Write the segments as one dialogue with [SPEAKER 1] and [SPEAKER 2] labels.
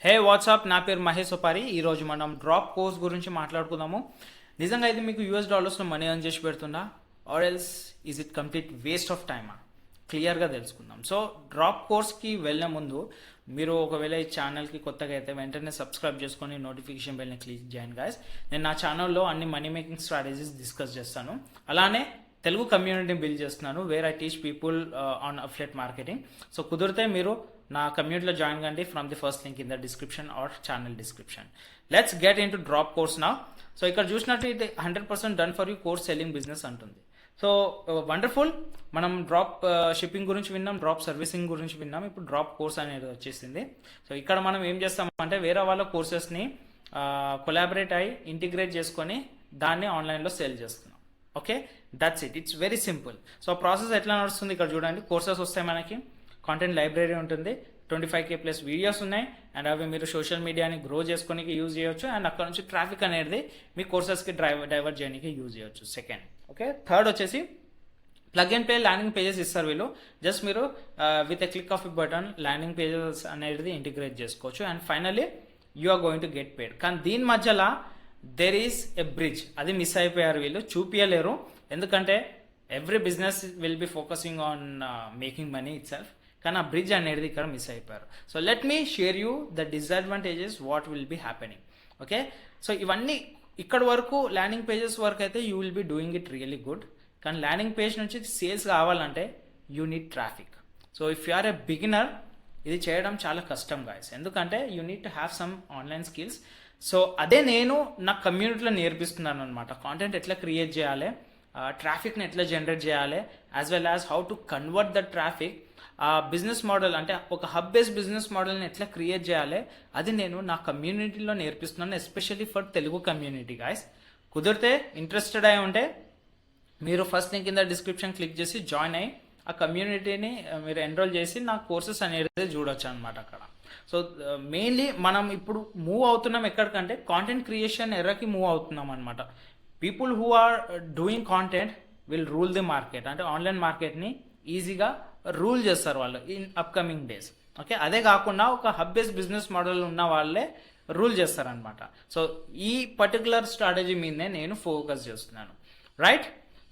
[SPEAKER 1] హే WhatsApp, నా పేరు మహేష్ సోపారి. ఈరోజు మనం డ్రాప్ కోర్స్ గురించి మాట్లాడుకుందాము. నిజంగా ఇది మీకు US డాలర్స్లో మనీ ఎర్న్ చేసి పెడుతుందా, or else is it complete waste of టైమా? క్లియర్గా తెలుసుకుందాం. సో డ్రాప్ కోర్స్కి వెళ్ళే ముందు మీరు ఒకవేళ ఈ ఛానల్కి కొత్తగా అయితే వెంటనే సబ్స్క్రైబ్ చేసుకొని నోటిఫికేషన్ బెల్ని క్లిక్ చేయండి గాయస్. నేను నా ఛానల్లో అన్ని మనీ మేకింగ్ స్ట్రాటజీస్ డిస్కస్ చేస్తాను. అలానే తెలుగు కమ్యూనిటీని బిల్డ్ చేస్తున్నాను, where I teach people on affiliate marketing. So కుదిరితే మీరు నా కమ్యూనిటీలో జాయిన్ కండి from the first link in the description or channel description. Let's get into drop course నా. సో ఇక్కడ చూసినట్టు ఇది 100% done for you course selling business అంటుంది. So wonderful. మనం డ్రాప్ షిప్పింగ్ గురించి విన్నాం, డ్రాప్ సర్వీసింగ్ గురించి విన్నాం, ఇప్పుడు డ్రాప్ కోర్స్ అనేది వచ్చేసింది. సో ఇక్కడ మనం ఏం చేస్తామంటే వేరే వాళ్ళ కోర్సెస్ని కొలాబరేట్ అయ్యి ఇంటిగ్రేట్ చేసుకొని దాన్ని ఆన్లైన్లో సేల్ చేస్తున్నాం. Okay, that's it. It's very simple. So process ఎట్లా నడుస్తుంది ఇక్కడ చూడండి. కోర్సెస్ వస్తాయి, మనకి కాంటెంట్ లైబ్రరీ ఉంటుంది, 25K ప్లస్ వీడియోస్ ఉన్నాయి, అండ్ అవి మీరు సోషల్ మీడియాని గ్రో చేసుకోనికి యూజ్ చేయొచ్చు, అండ్ అక్కడ నుంచి ట్రాఫిక్ అనేది మీ కోర్సెస్కి డైవర్ట్ చేయడానికి యూజ్ చేయొచ్చు. Second, okay. థర్డ్ వచ్చేసి plug and play landing pages ఇస్తారు వీళ్ళు. జస్ట్ మీరు with a click of a button landing pages అనేది ఇంటిగ్రేట్ చేసుకోవచ్చు, and finally you are going to get paid. కానీ దీని మధ్యలో దెర్ ఈస్ ఎ బ్రిడ్జ్, అది మిస్ అయిపోయారు వీళ్ళు, చూపించలేరు. ఎందుకంటే every business will be focusing on making money itself, కానీ ఆ బ్రిడ్జ్ అనేది ఇక్కడ మిస్ అయిపోయారు. So let me share you the disadvantages what will be happening. Okay, so ఇవన్నీ ఇక్కడ వరకు ల్యాండింగ్ పేజెస్ వరకు అయితే you will be doing it really good. కానీ ల్యాండింగ్ పేజ్ నుంచి సేల్స్ కావాలంటే you need traffic. So if you are a beginner, ఇది చేయడం చాలా కష్టం గాయస్, ఎందుకంటే you need to have some online skills. సో అదే నేను నా కమ్యూనిటీలో నేర్పిస్తున్నాను అనమాట. కాంటెంట్ ఎట్లా క్రియేట్ చేయాలి, ట్రాఫిక్ని ఎట్లా జనరేట్ చేయాలి, as well as how to convert the traffic. ఆ బిజినెస్ మోడల్ అంటే ఒక హబ్ బేస్డ్ బిజినెస్ మోడల్ని ఎట్లా క్రియేట్ చేయాలి, అది నేను నా కమ్యూనిటీలో నేర్పిస్తున్నాను, especially for Telugu community guys. కుదిరితే ఇంట్రెస్టెడ్ అయి ఉంటే మీరు ఫస్ట్ లింక్ కింద డిస్క్రిప్షన్ క్లిక్ చేసి జాయిన్ అయ్యి ఆ కమ్యూనిటీని మీరు ఎన్రోల్ చేసి నా కోర్సెస్ అనేది చూడొచ్చు అనమాట అక్కడ. సో మెయిన్లీ మనం ఇప్పుడు మూవ్ అవుతున్నాం ఎక్కడికంటే కాంటెంట్ క్రియేషన్ ఎర్రకి మూవ్ అవుతున్నాం అనమాట. People who are doing content will rule the market, అంటే ఆన్లైన్ మార్కెట్ని ఈజీగా రూల్ చేస్తారు వాళ్ళు ఇన్ అప్కమింగ్ డేస్. ఓకే, అదే కాకుండా ఒక హబ్ బేస్డ్ బిజినెస్ మోడల్ ఉన్న వాళ్ళే రూల్ చేస్తారనమాట. సో ఈ పర్టికులర్ స్ట్రాటజీ మీదనే నేను ఫోకస్ చేస్తున్నాను, right?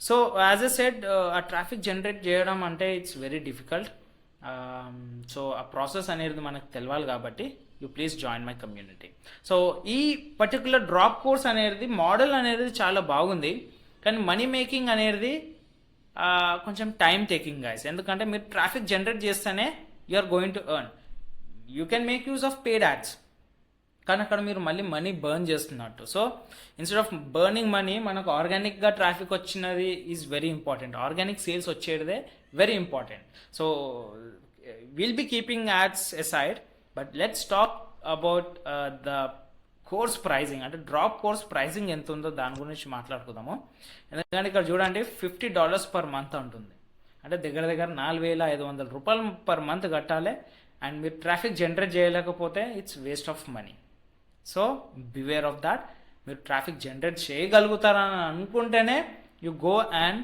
[SPEAKER 1] So as a said, ఆ ట్రాఫిక్ జనరేట్ చేయడం అంటే ఇట్స్ వెరీ డిఫికల్ట్. సో ఆ ప్రాసెస్ అనేది మనకు తెలవాలి కాబట్టి you please join my community. So ఈ పర్టికులర్ డ్రాప్ కోర్స్ అనేది మోడల్ అనేది చాలా బాగుంది, కానీ మనీ మేకింగ్ అనేది కొంచెం టైం టేకింగ్ గైస్. ఎందుకంటే మీరు ట్రాఫిక్ జనరేట్ చేస్తేనే you are going to earn. You can make use of paid ads, కానీ అక్కడ మీరు మళ్ళీ మనీ బర్న్ చేస్తున్నట్టు. So instead of burning money, మనకు ఆర్గానిక్గా ట్రాఫిక్ వచ్చినది is very important. Organic sales వచ్చేదే very important. So will be keeping ads aside, but let's talk about the course pricing. అంటే డ్రాప్ కోర్స్ ప్రైజింగ్ ఎంత ఉందో దాని గురించి మాట్లాడుకుందాము. ఎందుకంటే ఇక్కడ చూడండి, $50 పర్ మంత్ ఉంటుంది, అంటే దగ్గర దగ్గర $4,500 పర్ మంత్ కట్టాలి. అండ్ మీరు ట్రాఫిక్ జనరేట్ చేయలేకపోతే it's waste of money. So beware of that. మీరు ట్రాఫిక్ జనరేట్ చేయగలుగుతారని అనుకుంటేనే you go and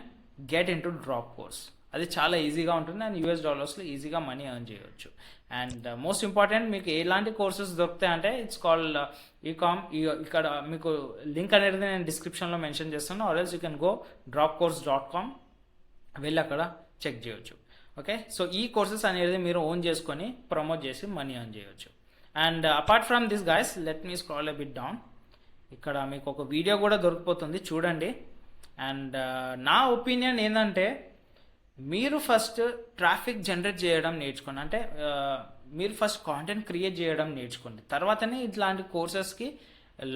[SPEAKER 1] get into drop course. అది చాలా ఈజీగా ఉంటుంది, అండ్ US డాలర్స్లో ఈజీగా మనీ ఎర్న్ చేయవచ్చు. అండ్ మోస్ట్ ఇంపార్టెంట్, మీకు ఎలాంటి కోర్సెస్ దొరుకుతాయి అంటే ఇట్స్ కాల్డ్ ఈకామ్. ఇక్కడ మీకు లింక్ అనేది నేను డిస్క్రిప్షన్లో మెన్షన్ చేస్తాను, or else you can go dropcourse.com, వెళ్ళి అక్కడ చెక్ చేయొచ్చు. ఓకే, సో ఈ కోర్సెస్ అనేది మీరు ఓన్ చేసుకొని ప్రమోట్ చేసి మనీ ఎర్న్ చేయొచ్చు. And apart from this guys, let me scroll a bit down. ఇక్కడ మీకు ఒక వీడియో కూడా దొరికిపోతుంది, చూడండి. అండ్ నా ఒపీనియన్ ఏంటంటే, మీరు ఫస్ట్ ట్రాఫిక్ జనరేట్ చేయడం నేర్చుకోండి. అంటే మీరు ఫస్ట్ కాంటెంట్ క్రియేట్ చేయడం నేర్చుకోండి, తర్వాతనే ఇట్లాంటి కోర్సెస్కి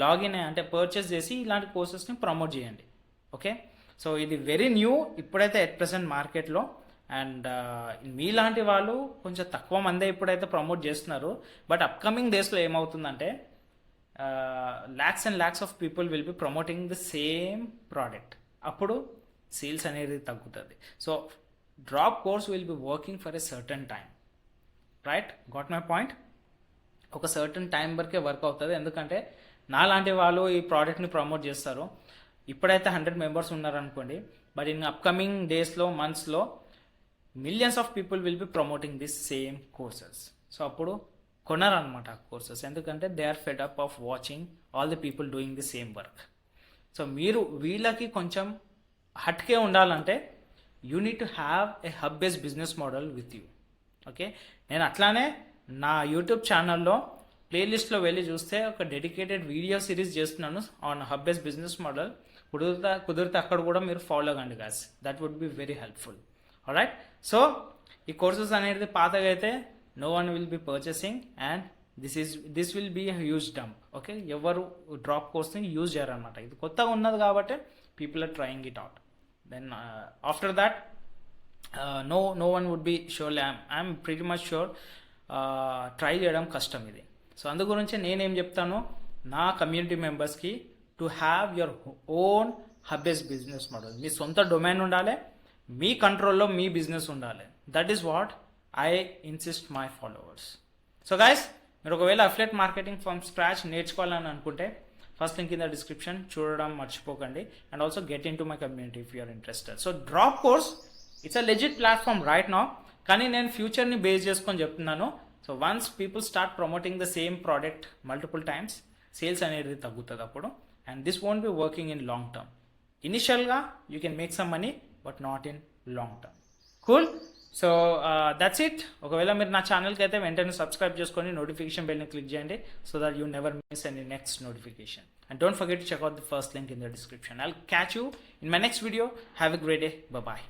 [SPEAKER 1] లాగిన్ అంటే పర్చేస్ చేసి ఇలాంటి కోర్సెస్ని ప్రమోట్ చేయండి. ఓకే, సో ఇది వెరీ న్యూ ఇప్పుడైతే ఎట్ ప్రెసెంట్ మార్కెట్లో. అండ్ మీలాంటి వాళ్ళు కొంచెం తక్కువ మందే ఇప్పుడైతే ప్రమోట్ చేస్తున్నారు, బట్ అప్కమింగ్ డేస్లో ఏమవుతుందంటే lakhs and lakhs of people will be promoting the same product. అప్పుడు సేల్స్ అనేది తగ్గుతుంది. So drop course will be working for a certain time, right? Got my point? ఒక సర్టన్ టైం వరకే వర్క్ అవుతుంది, ఎందుకంటే నాలాంటి వాళ్ళు ఈ ప్రోడక్ట్ని ప్రమోట్ చేస్తారు. ఇప్పుడైతే 100 మెంబర్స్ ఉన్నారనుకోండి, బట్ ఇన్ అప్కమింగ్ డేస్లో, మంత్స్లో millions of people will be promoting this same courses. So అప్పుడు కొనరనమాట ఆ కోర్సెస్, ఎందుకంటే they are fed up of watching all the people doing the same work. So మీరు వీళ్ళకి కొంచెం హట్కే ఉండాలంటే you need to have a hub based business model with you. Okay, నేను అట్లానే నా యూట్యూబ్ ఛానల్లో ప్లేలిస్ట్లో వెళ్ళి చూస్తే ఒక డెడికేటెడ్ వీడియో సిరీస్ చేస్తున్నాను on hub based business model. కుదిరితే అక్కడ కూడా మీరు ఫాలో కండి guys, that would be very helpful. Alright, so ఈ కోర్సెస్ అనేది పాతగా అయితే no one will be purchasing and this will be huge dump. Okay, ఎవరు డ్రాప్ కోర్స్ని యూజ్ చేయరనమాట. ఇది కొత్తగా ఉన్నది కాబట్టి people are trying it out. Then after that no one would be surely, I'm pretty much sure try చేయడం కష్టం ఇది. సో అందు గురించి నేనేం చెప్తాను నా కమ్యూనిటీ మెంబర్స్కి, to have your own hub based business model. మీ సొంత డొమైన్ ఉండాలి, మీ కంట్రోల్లో మీ బిజినెస్ ఉండాలి. That is what I insist my followers. So guys, మీరు ఒకవేళ అఫిలియేట్ మార్కెటింగ్ ఫ్రమ్ స్క్రాచ్ నేర్చుకోవాలని అనుకుంటే first link in the description చూడడం మర్చిపోకండి. And also get into my community if you're interested. So drop course it's a legit platform right now, కానీ నేను ఫ్యూచర్ని base చేసుకొని చెప్తున్నాను. So once people start promoting the same product multiple times, sales అనేది తగ్గుతుంది అప్పుడు. And this won't be working in long term. ఇనిషియల్గా you can make some money but not in long term. Cool. So that's it. ఒకవేళ మీరు నా ఛానల్కి అయితే వెంటనే సబ్స్క్రైబ్ చేసుకొని నోటిఫికేషన్ బెల్ని క్లిక్ చేయండి, so that you never miss any next notification. And don't forget to check out the first link in the description. I'll catch you in my next video. Have a great day. Bye-bye.